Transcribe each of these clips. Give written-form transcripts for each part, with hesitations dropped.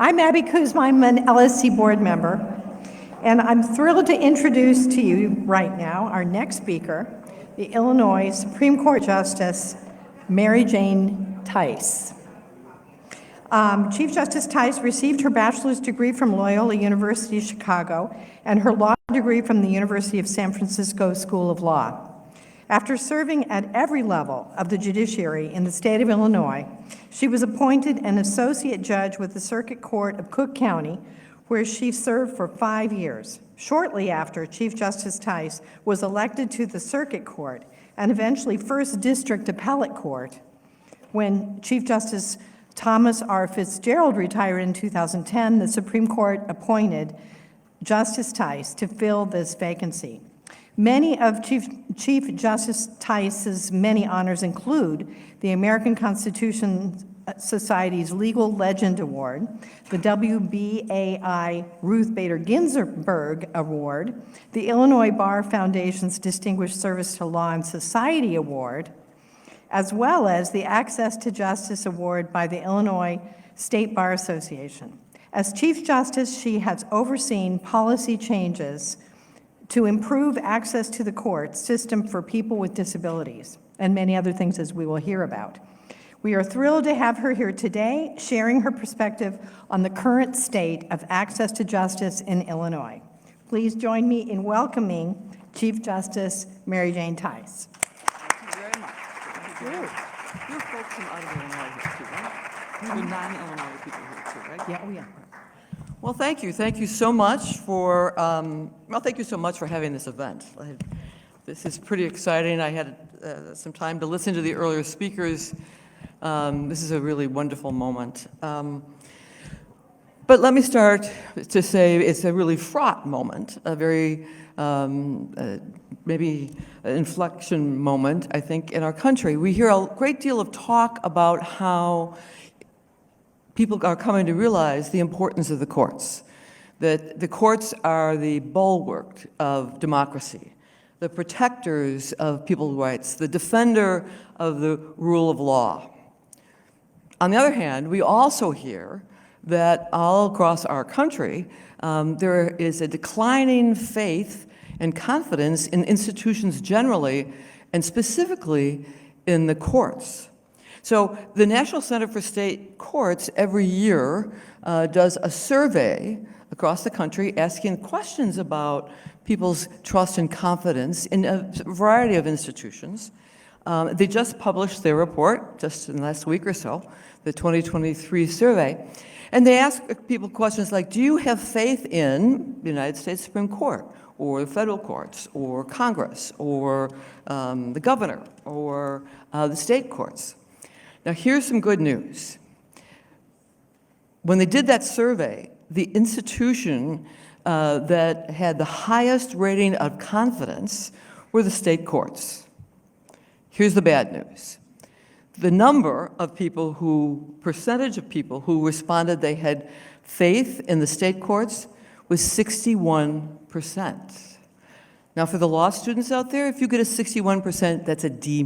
I'm Abby Kuzma. I'm an LSC board member, and I'm thrilled to introduce to you right now our next speaker, the Illinois Supreme Court Justice Mary Jane Tice. Chief Justice Tice received her bachelor's degree from Loyola University Chicago and her law degree from the University of San Francisco School of Law. After serving at every level of the judiciary in the state of Illinois, she was appointed an associate judge with the Circuit Court of Cook County, where she served for 5 years. Shortly after, Chief Justice Tice was elected to the Circuit Court and eventually First District Appellate Court when Chief Justice Thomas R. Fitzgerald retired in 2010. The Supreme Court appointed Justice Tice to fill this vacancy. Many of Chief Justice Tice's many honors include the American Constitution Society's Legal Legend Award, the WBAI Ruth Bader Ginsburg Award, the Illinois Bar Foundation's Distinguished Service to Law and Society Award, as well as the Access to Justice Award by the Illinois State Bar Association. As Chief Justice, she has overseen policy changes to improve access to the court system for people with disabilities, and many other things as we will hear about. We are thrilled to have her here today, sharing her perspective on the current state of access to justice in Illinois. Please join me in welcoming Chief Justice Mary Jane Tice. Thank you very much. Thank you. You're folks from out of Illinois here too, right? You're non-Illinois people here too, right? Yeah, oh yeah. Well, thank you. Thank you so much for, thank you so much for having this event. This is pretty exciting. I had some time to listen to the earlier speakers. This is a really wonderful moment. But let me start to say it's a really fraught moment, a very maybe an inflection moment, I think, in our country. We hear a great deal of talk about how people are coming to realize the importance of the courts, that the courts are the bulwark of democracy, the protectors of people's rights, the defender of the rule of law. On the other hand, we also hear that all across our country, there is a declining faith and confidence in institutions generally, and specifically in the courts. So the National Center for State Courts every year does a survey across the country asking questions about people's trust and confidence in a variety of institutions. They just published their report just in the last week or so, the 2023 survey. And they ask people questions like, do you have faith in the United States Supreme Court, or the federal courts, or Congress, or the governor, or the state courts? Now, here's some good news. When they did that survey, the institution that had the highest rating of confidence were the state courts. Here's the bad news. The percentage of people who responded they had faith in the state courts was 61%. Now, for the law students out there, if you get a 61%, that's a D-.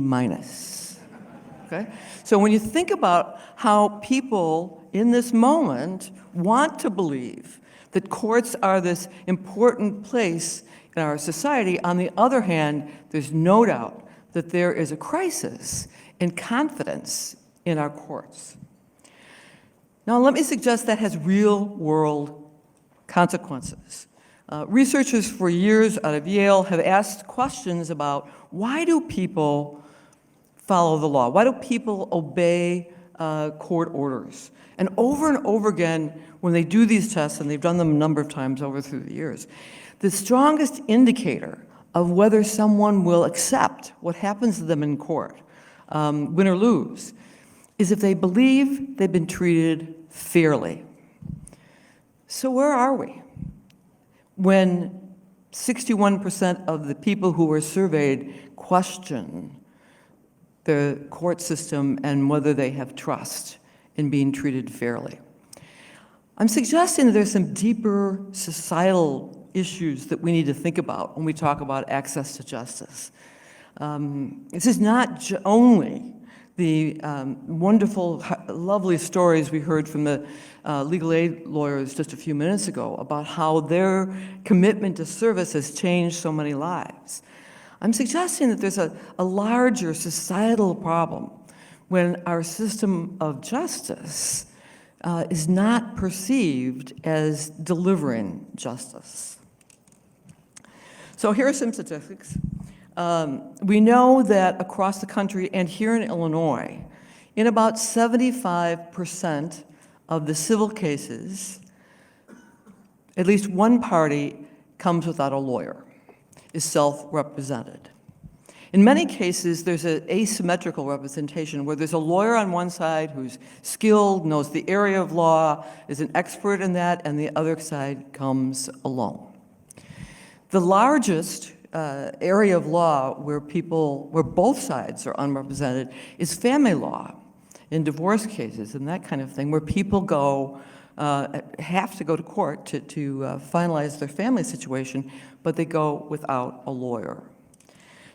Okay? So when you think about how people in this moment want to believe that courts are this important place in our society, on the other hand, there's no doubt that there is a crisis in confidence in our courts. Now, let me suggest that has real-world consequences. Researchers for years out of Yale have asked questions about why do people follow the law? Why do people obey court orders? And over again, when they do these tests, and they've done them a number of times through the years, the strongest indicator of whether someone will accept what happens to them in court, win or lose, is if they believe they've been treated fairly. So where are we? When 61% of the people who were surveyed question the court system and whether they have trust in being treated fairly. I'm suggesting that there's some deeper societal issues that we need to think about when we talk about access to justice. This is not only the wonderful, lovely stories we heard from the legal aid lawyers just a few minutes ago about how their commitment to service has changed so many lives. I'm suggesting that there's a larger societal problem when our system of justice is not perceived as delivering justice. So here are some statistics. We know that across the country and here in Illinois, in about 75% of the civil cases, at least one party comes without a lawyer, is self-represented. In many cases, there's an asymmetrical representation where there's a lawyer on one side who's skilled, knows the area of law, is an expert in that, and the other side comes alone. The largest area of law where both sides are unrepresented is family law in divorce cases and that kind of thing, where people have to go to court to finalize their family situation, but they go without a lawyer.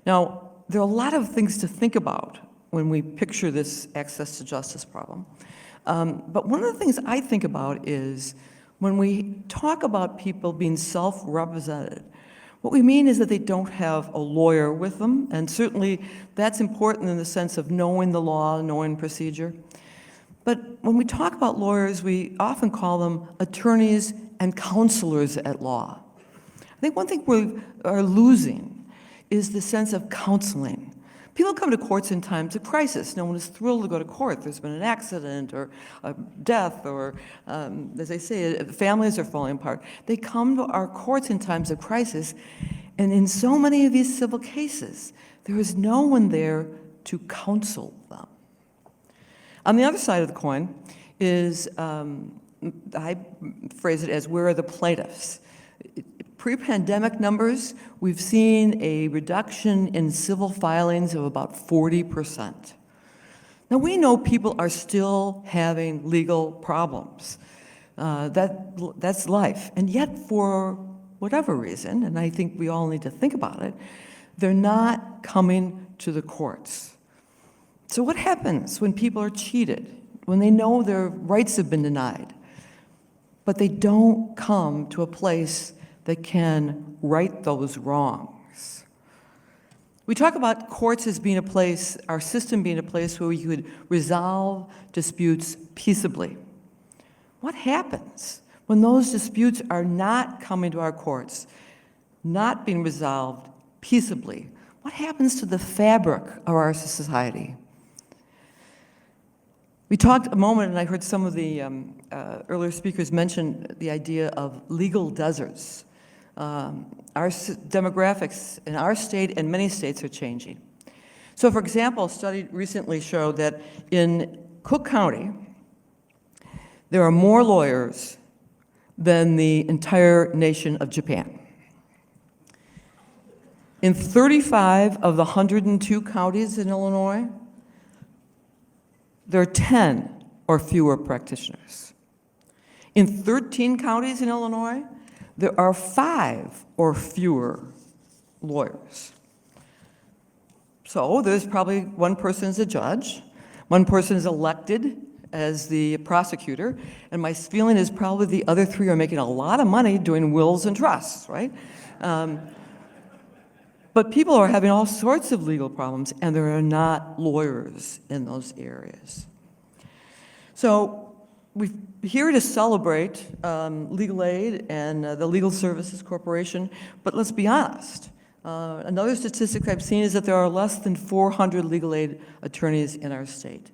Now, there are a lot of things to think about when we picture this access to justice problem. But one of the things I think about is when we talk about people being self-represented, what we mean is that they don't have a lawyer with them, and certainly that's important in the sense of knowing the law, knowing procedure. But when we talk about lawyers, we often call them attorneys and counselors at law. I think one thing we are losing is the sense of counseling. People come to courts in times of crisis. No one is thrilled to go to court. There's been an accident or a death or, as I say, families are falling apart. They come to our courts in times of crisis, and in so many of these civil cases, there is no one there to counsel them. On the other side of the coin is, I phrase it as, where are the plaintiffs? Pre-pandemic numbers, we've seen a reduction in civil filings of about 40%. Now, we know people are still having legal problems. That's life. And yet, for whatever reason, and I think we all need to think about it, they're not coming to the courts. So what happens when people are cheated, when they know their rights have been denied, but they don't come to a place that can right those wrongs? We talk about courts as being a place, our system being a place where we could resolve disputes peaceably. What happens when those disputes are not coming to our courts, not being resolved peaceably? What happens to the fabric of our society? We talked a moment, and I heard some of the earlier speakers mention the idea of legal deserts. Our demographics in our state and many states are changing. So, for example, a study recently showed that in Cook County, there are more lawyers than the entire nation of Japan. In 35 of the 102 counties in Illinois, there are 10 or fewer practitioners. In 13 counties in Illinois, there are 5 or fewer lawyers. So there's probably one person as a judge, one person is elected as the prosecutor, and my feeling is probably the other 3 are making a lot of money doing wills and trusts, right? But people are having all sorts of legal problems, and there are not lawyers in those areas. So we're here to celebrate legal aid and the Legal Services Corporation, but let's be honest. Another statistic I've seen is that there are less than 400 legal aid attorneys in our state.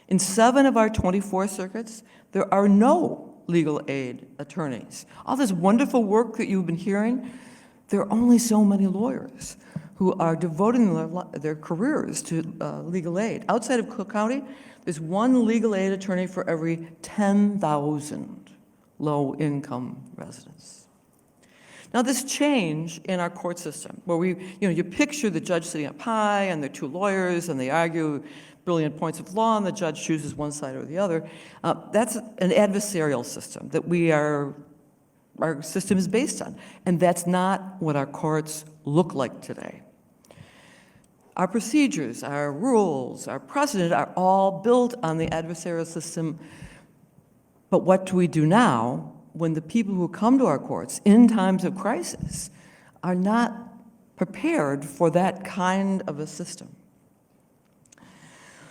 In 7 of our 24 circuits, there are no legal aid attorneys. All this wonderful work that you've been hearing, there are only so many lawyers who are devoting their careers to legal aid. Outside of Cook County, there's 1 legal aid attorney for every 10,000 low-income residents. Now, this change in our court system, where you picture the judge sitting up high and there are 2 lawyers and they argue brilliant points of law and the judge chooses one side or the other, that's an adversarial system that our system is based on, and that's not what our courts look like today. Our procedures, our rules, our precedent are all built on the adversarial system. But what do we do now when the people who come to our courts in times of crisis are not prepared for that kind of a system?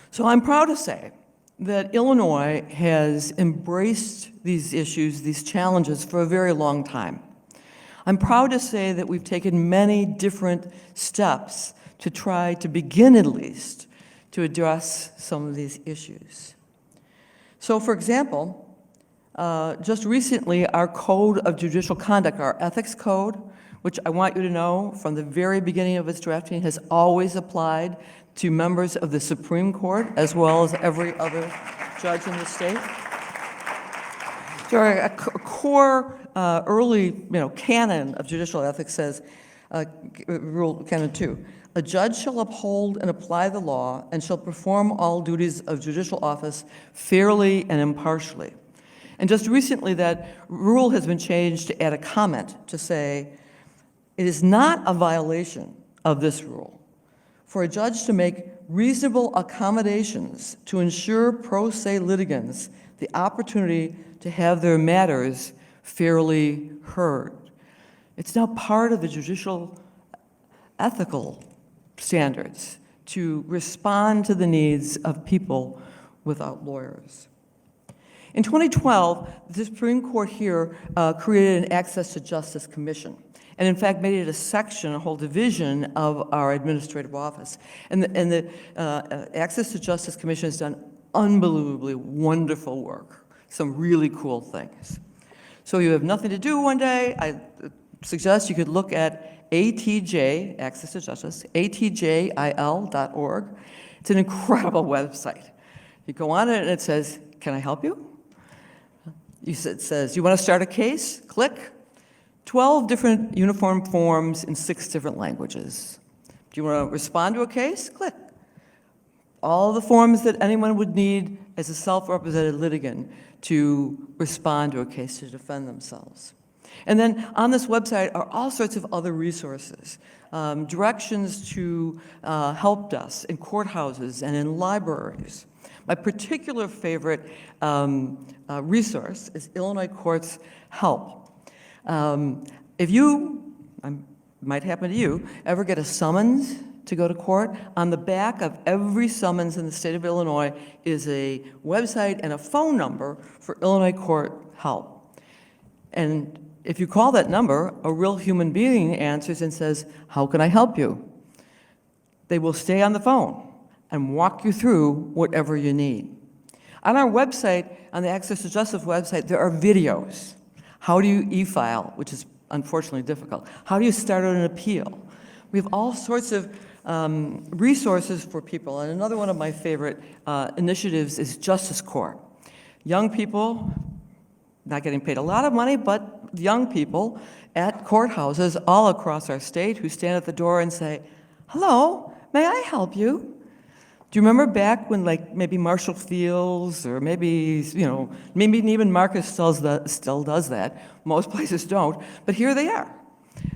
So I'm proud to say that Illinois has embraced these issues, these challenges, for a very long time. I'm proud to say that we've taken many different steps to try to begin, at least, to address some of these issues. So, for example, just recently, our Code of Judicial Conduct, our Ethics Code, which I want you to know from the very beginning of its drafting has always applied to members of the Supreme Court as well as every other judge in the state. So a core early canon of judicial ethics says, Rule Canon 2, a judge shall uphold and apply the law and shall perform all duties of judicial office fairly and impartially. And just recently, that rule has been changed to add a comment to say, it is not a violation of this rule for a judge to make reasonable accommodations to ensure pro se litigants the opportunity to have their matters fairly heard. It's now part of the judicial ethical standards to respond to the needs of people without lawyers. In 2012, the Supreme Court here created an Access to Justice Commission, and in fact made it a section, a whole division of our administrative office. And the Access to Justice Commission has done unbelievably wonderful work, some really cool things. So you have nothing to do one day, I suggest you could look at ATJ, Access to Justice, atjil.org. It's an incredible website. You go on it and it says, can I help you? It says, you want to start a case? Click. 12 different uniform forms in 6 different languages. Do you want to respond to a case? Click. All the forms that anyone would need as a self-represented litigant to respond to a case to defend themselves. And then on this website are all sorts of other resources, directions to help desk in courthouses and in libraries. My particular favorite resource is Illinois Courts Help. If you, might happen to you, ever get a summons to go to court, on the back of every summons in the state of Illinois is a website and a phone number for Illinois Court Help. And if you call that number, a real human being answers and says, how can I help you? They will stay on the phone and walk you through whatever you need. On our website, on the Access to Justice website, there are videos. How do you e-file, which is unfortunately difficult? How do you start an appeal? We have all sorts of resources for people. And another one of my favorite initiatives is Justice Corps. Young people, not getting paid a lot of money, but young people at courthouses all across our state who stand at the door and say, hello, may I help you? Do you remember back when, like, maybe Marshall Fields or maybe even Marcus still does that. Most places don't, but here they are.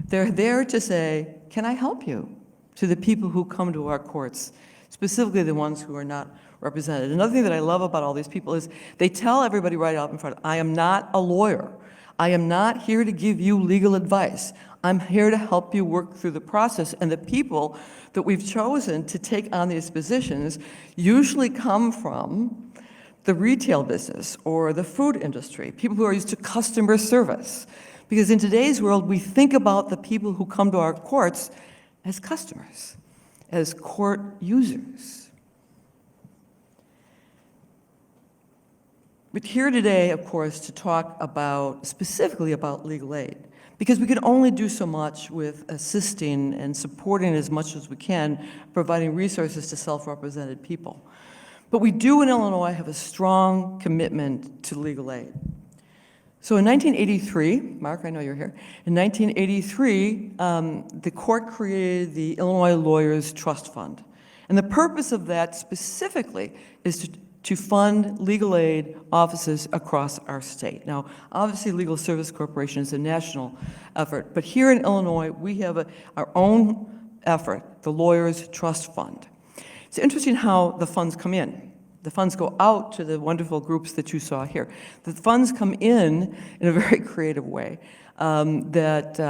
They're there to say, can I help you? To the people who come to our courts, specifically the ones who are not represented. Another thing that I love about all these people is they tell everybody right out in front, I am not a lawyer. I am not here to give you legal advice. I'm here to help you work through the process. And the people that we've chosen to take on these positions usually come from the retail business or the food industry, people who are used to customer service. Because in today's world, we think about the people who come to our courts as customers, as court users. We're here today, of course, to talk specifically about legal aid, because we can only do so much with assisting and supporting as much as we can, providing resources to self-represented people. But we do in Illinois have a strong commitment to legal aid. So in 1983, Mark, I know you're here, in 1983, the court created the Illinois Lawyers Trust Fund. And the purpose of that specifically is to fund legal aid offices across our state. Now, obviously, Legal Service Corporation is a national effort, but here in Illinois, we have our own effort, the Lawyers Trust Fund. It's interesting how the funds come in. The funds go out to the wonderful groups that you saw here. The funds come in a very creative way. Lawyers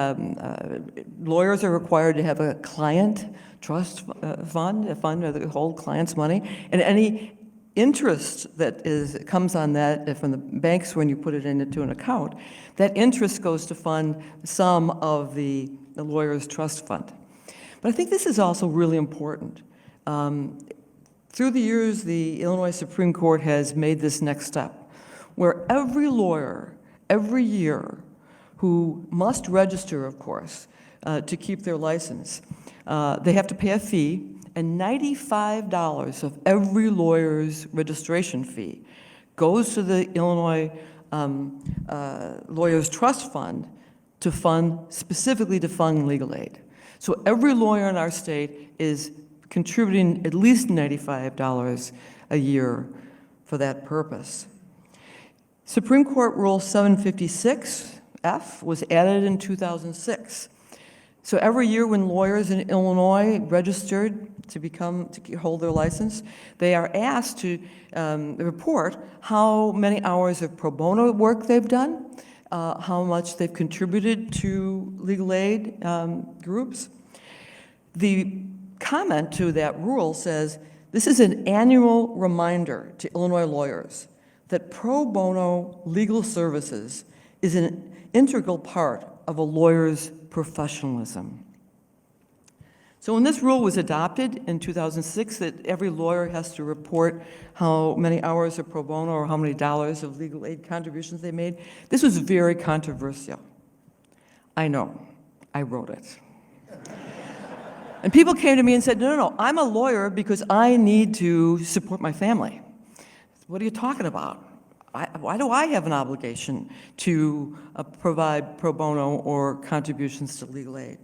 are required to have a client trust fund, a fund that hold clients' money, and any interest that comes on that from the banks when you put it into an account, that interest goes to fund some of the Lawyers Trust Fund. But I think this is also really important. Through the years, the Illinois Supreme Court has made this next step, where every lawyer, every year, who must register, of course, to keep their license, they have to pay a fee, and $95 of every lawyer's registration fee goes to the Illinois Lawyers Trust Fund specifically to fund legal aid. So every lawyer in our state is contributing at least $95 a year for that purpose. Supreme Court Rule 756F was added in 2006. So every year when lawyers in Illinois registered to hold their license, they are asked to report how many hours of pro bono work they've done, how much they've contributed to legal aid groups. The comment to that rule says, this is an annual reminder to Illinois lawyers that pro bono legal services is an integral part of a lawyer's professionalism. So when this rule was adopted in 2006, that every lawyer has to report how many hours of pro bono or how many dollars of legal aid contributions they made, this was very controversial. I know, I wrote it. And people came to me and said, no, I'm a lawyer because I need to support my family. What are you talking about? Why do I have an obligation to provide pro bono or contributions to legal aid?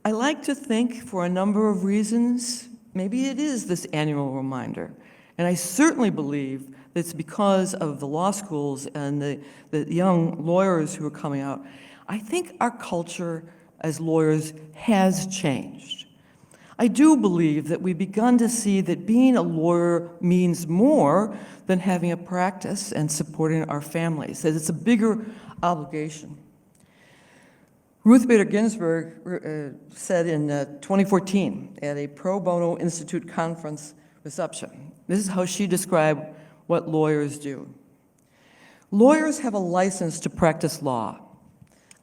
I like to think, for a number of reasons, maybe it is this annual reminder. And I certainly believe that it's because of the law schools and the young lawyers who are coming out. I think our culture as lawyers has changed. I do believe that we've begun to see that being a lawyer means more than having a practice and supporting our families, that it's a bigger obligation. Ruth Bader Ginsburg said in 2014 at a Pro Bono Institute conference reception, this is how she described what lawyers do. Lawyers have a license to practice law,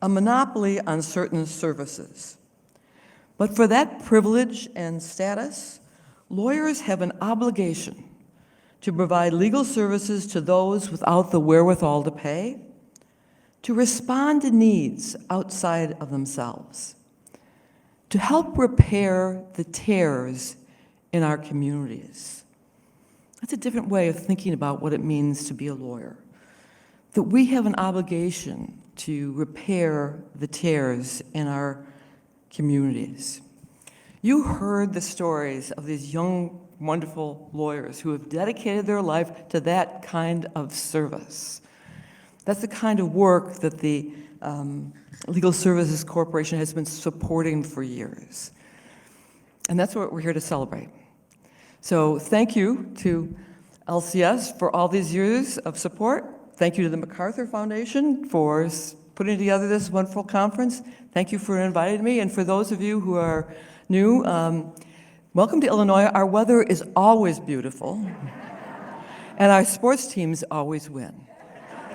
a monopoly on certain services. But for that privilege and status, lawyers have an obligation to provide legal services to those without the wherewithal to pay, to respond to needs outside of themselves, to help repair the tears in our communities. That's a different way of thinking about what it means to be a lawyer, that we have an obligation to repair the tears in our communities. You heard the stories of these young, wonderful lawyers who have dedicated their life to that kind of service. That's the kind of work that the Legal Services Corporation has been supporting for years. And that's what we're here to celebrate. So thank you to LCS for all these years of support. Thank you to the MacArthur Foundation for putting together this wonderful conference. Thank you for inviting me. And for those of you who are new, welcome to Illinois. Our weather is always beautiful, and our sports teams always win.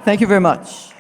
Thank you very much.